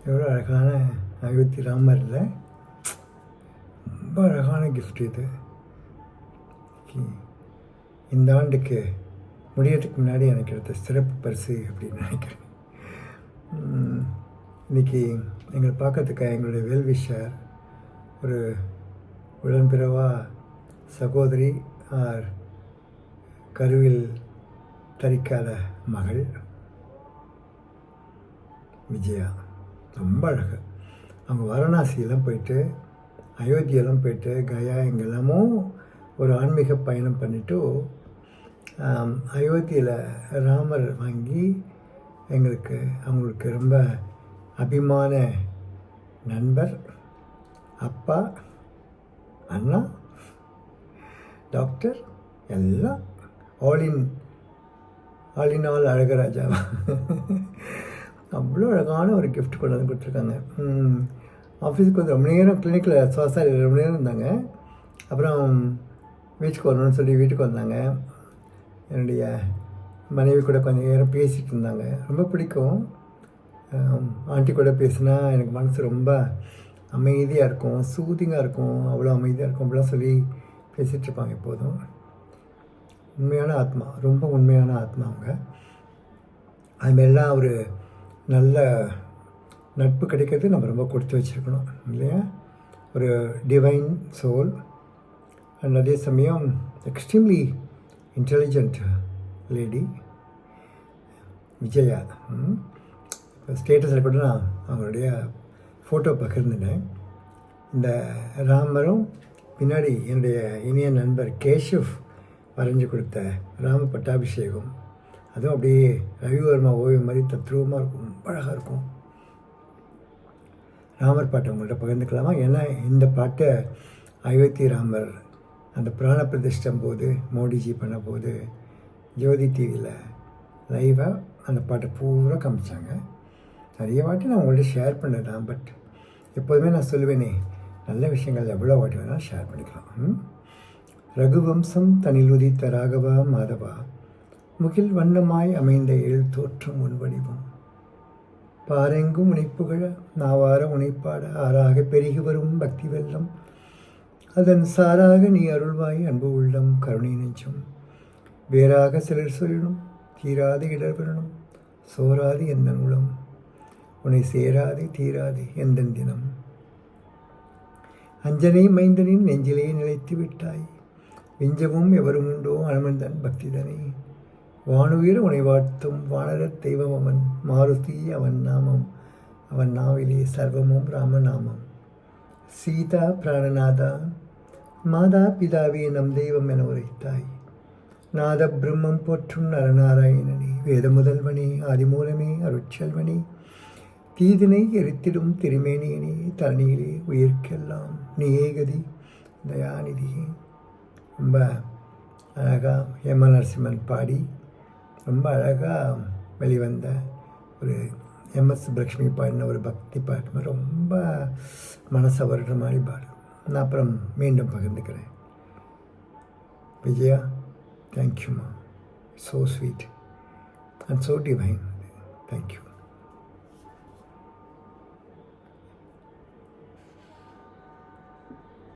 எவ்வளோ அழகான அயோத்தி ராமரில் ரொம்ப அழகான கிஃப்ட் இது. இந்த ஆண்டுக்கு முடியறதுக்கு முன்னாடி எனக்கு எடுத்த சிறப்பு பரிசு அப்படின்னு நினைக்கிறேன். இன்றைக்கி எங்களை பார்க்கறதுக்கு எங்களுடைய வெல்விஷர் ஒரு உடன்பிறவா சகோதரி ஆர் கருவில் தரிக்காத மகள் விஜயா. ரொம்ப அழகு. அவங்க வாரணாசியெல்லாம் போயிட்டு அயோத்தியெல்லாம் போயிட்டு கயா எங்கெல்லாமோ ஒரு ஆன்மீக பயணம் பண்ணிவிட்டு அயோத்தியில் ராமர் வாங்கி அவங்களுக்கு ரொம்ப அபிமான நண்பர், அப்பா, அண்ணா, டாக்டர் எல்லாம் ஆல் அழகராஜாவா அவ்வளோ அழகான ஒரு கிஃப்ட் கொண்டு வந்து கொடுத்துருக்காங்க. ஆஃபீஸுக்கு வந்து ரொம்ப நேரம் கிளினிக்கில் சுவாசாரி ரொம்ப நேரம் இருந்தாங்க. அப்புறம் வீட்டுக்கு வரணும்னு சொல்லி வீட்டுக்கு வந்தாங்க. என்னுடைய மனைவி கூட கொஞ்சம் நேரம் பேசிகிட்டு இருந்தாங்க. ரொம்ப பிடிக்கும். ஆண்டி கூட பேசினா எனக்கு மனசு ரொம்ப அமைதியாக இருக்கும், சூதிங்காக இருக்கும், அவ்வளோ அமைதியாக இருக்கும் அப்படிலாம் சொல்லி பேசிகிட்ருப்பாங்க எப்போதும். உண்மையான ஆத்மா, ரொம்ப உண்மையான ஆத்மா அவங்க. அதுமாரிலாம் ஒரு நல்ல நட்பு கிடைக்கிறது நம்ம ரொம்ப கொடுத்து வச்சுருக்கணும் இல்லையா? ஒரு டிவைன் சோல் அண்ட் அதே சமயம் எக்ஸ்ட்ரீம்லி இன்டெலிஜென்ட் லேடி விஜயா. இப்போ ஸ்டேட்டஸில் கூட நான் அவங்களுடைய ஃபோட்டோ பகிர்ந்துட்டேன். இந்த ராமரும் பின்னாடி என்னுடைய இனிய நண்பர் கேஷவ் வரைஞ்சி கொடுத்த ராம பட்டாபிஷேகம், அதுவும் அப்படியே ரவிவர்மா ஓவியம் மாதிரி தத்ரூபமாக இருக்கும், ரொம்ப அழகாக இருக்கும். ராமர் பாட்டை உங்கள்கிட்ட பகிர்ந்துக்கலாமா? ஏன்னா இந்த பாட்டை அயோத்தி ராமர் அந்த பிராண பிரதிஷ்டம் போது மோடிஜி பண்ண போது ஜோதி டிவியில் லைவாக அந்த பாட்டை பூரா காமிச்சாங்க. நிறைய வாட்டி நான் உங்கள்கிட்ட ஷேர் பண்ணதான். பட் எப்போதுமே நான் சொல்லுவேனே, நல்ல விஷயங்கள் எவ்வளோ வாட்டி வேணாலும் ஷேர் பண்ணிக்கலாம். ரகுவம்சம் தனில் உதித்த ராகவா மாதவா, முகில் வண்ணமாய் அமைந்த எழு தோற்றம் உன்வடிவம், பாரெங்கும் உனைப்புகழ நாவார உனைப்பாட ஆறாக பெருகி வரும் பக்தி வெள்ளம், அதன் சாராக நீ அருள்வாய் அன்பு உள்ளம் கருணை நெஞ்சம், வேறாக சிலர் சொல்லிடும் தீராது இடர்வரணும், சோராது எந்த உளம் உன்னை சேராது தீராது எந்த தினம், அஞ்சனை மைந்தனின் நெஞ்சிலே நிலைத்து விட்டாய், விஞ்சமும் எவரும் உண்டோ அனுமந்தன் பக்திதனை, வானுயிர் உனை வாழ்த்தும் வானரத் தெய்வம் அவன், மாருதி அவன் நாமம், அவன் நாவிலே சர்வமும் ராமநாமம், சீதா பிராணநாதா மாதா பிதாவே நம் தெய்வம் என உரைத்தாய், நாத பிரம்மம் போற்றும் நரநாராயணனே, வேத முதல்வனே ஆதிமூலமே அருட்செல்வனே, தீதினை எரித்திடும் திருமேனியனே, தரணியிலே உயிர்க்கெல்லாம் நீயே கதி தயாநிதி. ரொம்ப அழகாக ஹேமா நரசிம்மன் பாடி ரொம்ப அழகாக வெளிவந்த ஒரு எம்எஸ் சுப்புலக்ஷ்மி பாடின ஒரு பக்தி பாட்டு, ரொம்ப மனசை வருடுற மாதிரி பாடு. நான் அப்புறம் மீண்டும் பகிர்ந்துக்கிறேன். விஜயா, தேங்க்யூம்மா. So sweet and so divine. Thank you.